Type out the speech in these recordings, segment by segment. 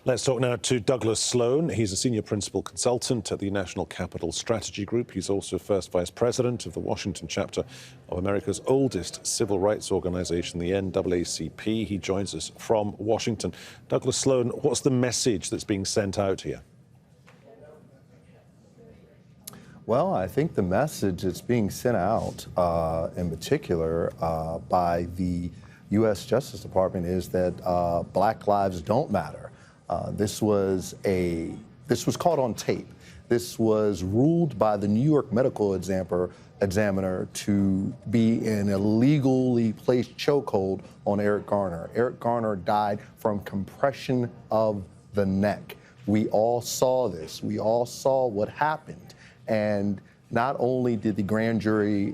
Let's talk now to Doug Sloan. He's a senior principal consultant at the National Capital Strategy Group. He's also first vice president of the Washington chapter of America's oldest civil rights organization, the NAACP. He joins us from Washington. Doug Sloan, what's the message that's being sent out here? Well, I think the message that's being sent out, in particular, by the U.S. Justice Department is that Black lives don't matter. This was caught on tape. This was ruled by the New York medical examiner to be an illegally placed chokehold on Eric Garner. Eric Garner died from compression of the neck. We all saw this. We all saw what happened. And not only did the grand jury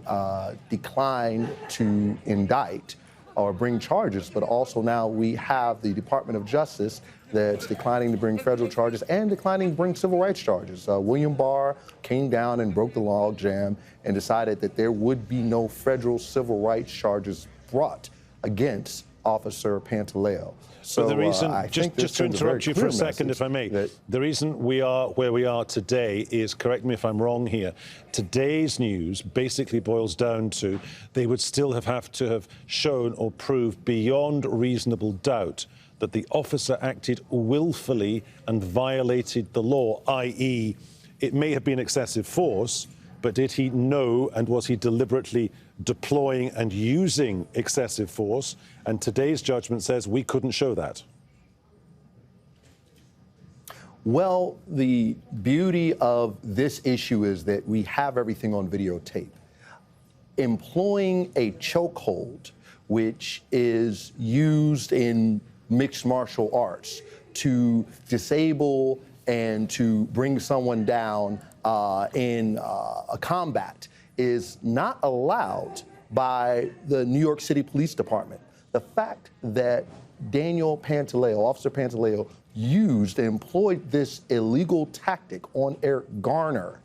decline to indict or bring charges, but also now we have the Department of Justice that's declining to bring federal charges and declining to bring civil rights charges. William Barr came down and broke the log jam and decided that there would be no federal civil rights charges brought against Officer Pantaleo. So but the reason, I just to interrupt you for a second, if I may, the reason we are where we are today is, correct me if I'm wrong here, today's news basically boils down to they would still have to have shown or proved beyond reasonable doubt that the officer acted willfully and violated the law, i.e., it may have been excessive force, but did he know and was he deliberately deploying and using excessive force? And today's judgment says we couldn't show that. Well, the beauty of this issue is that we have everything on videotape. Employing a chokehold, which is used in mixed martial arts to disable and to bring someone down in a combat, is not allowed by the New York City Police Department. The fact that Officer Pantaleo, used and employed this illegal tactic on Eric Garner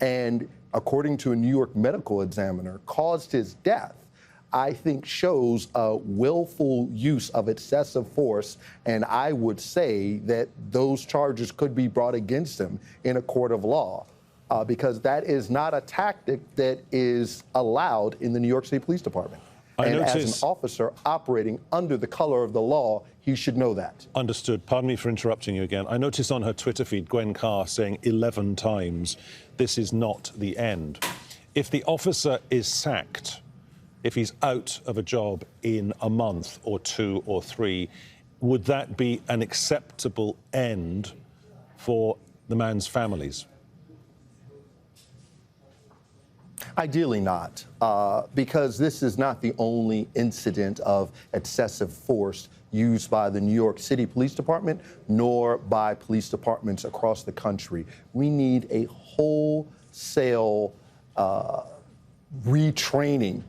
and, according to a New York medical examiner, caused his death, I think shows a willful use of excessive force, and I would say that those charges could be brought against him in a court of law. Because that is not a tactic that is allowed in the New York City Police Department. And as an officer operating under the color of the law, he should know that. Understood. Pardon me for interrupting you again. I noticed on her Twitter feed, Gwen Carr saying 11 times, this is not the end. If the officer is sacked, if he's out of a job in a month or 2 or 3, would that be an acceptable end for the man's families? Ideally not, because this is not the only incident of excessive force used by the New York City Police Department, nor by police departments across the country. We need a wholesale retraining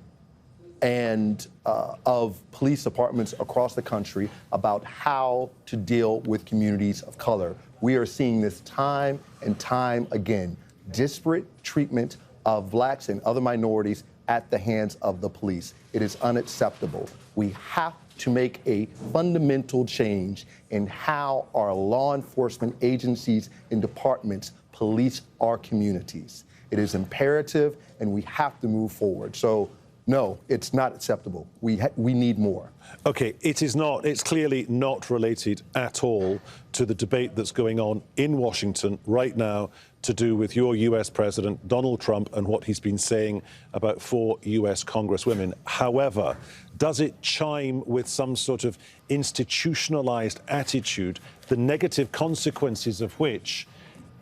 and of police departments across the country about how to deal with communities of color. We are seeing this time and time again, disparate treatment of blacks and other minorities at the hands of the police. It is unacceptable. We have to make a fundamental change in how our law enforcement agencies and departments police our communities. It is imperative, and we have to move forward. So, no, it's not acceptable. We need more. OK, it is not. It's clearly not related at all to the debate that's going on in Washington right now to do with your US President, Donald Trump, and what he's been saying about 4 US Congresswomen. However, does it chime with some sort of institutionalized attitude, the negative consequences of which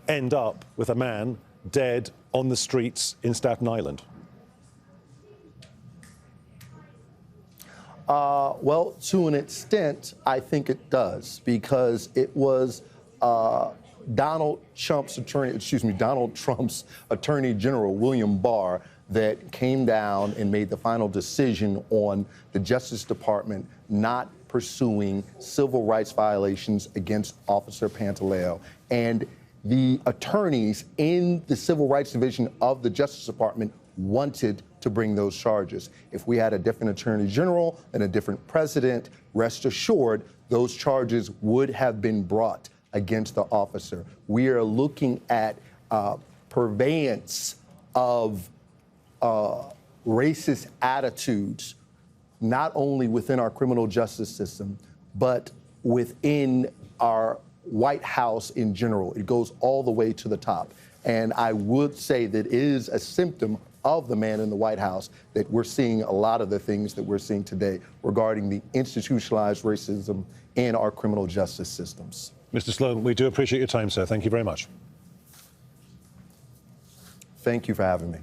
end up with a man dead on the streets in Staten Island? Well, to an extent, I think it does, because it was Donald Trump's Attorney General, William Barr, that came down and made the final decision on the Justice Department not pursuing civil rights violations against Officer Pantaleo. And the attorneys in the Civil Rights Division of the Justice Department wanted to bring those charges. If we had a different attorney general and a different president, rest assured, those charges would have been brought against the officer. We are looking at purveyance of racist attitudes, not only within our criminal justice system, but within our White House in general. It goes all the way to the top. And I would say that it is a symptom of the man in the White House that we're seeing a lot of the things that we're seeing today regarding the institutionalized racism in our criminal justice systems. Mr. Sloan, we do appreciate your time, sir. Thank you very much. Thank you for having me.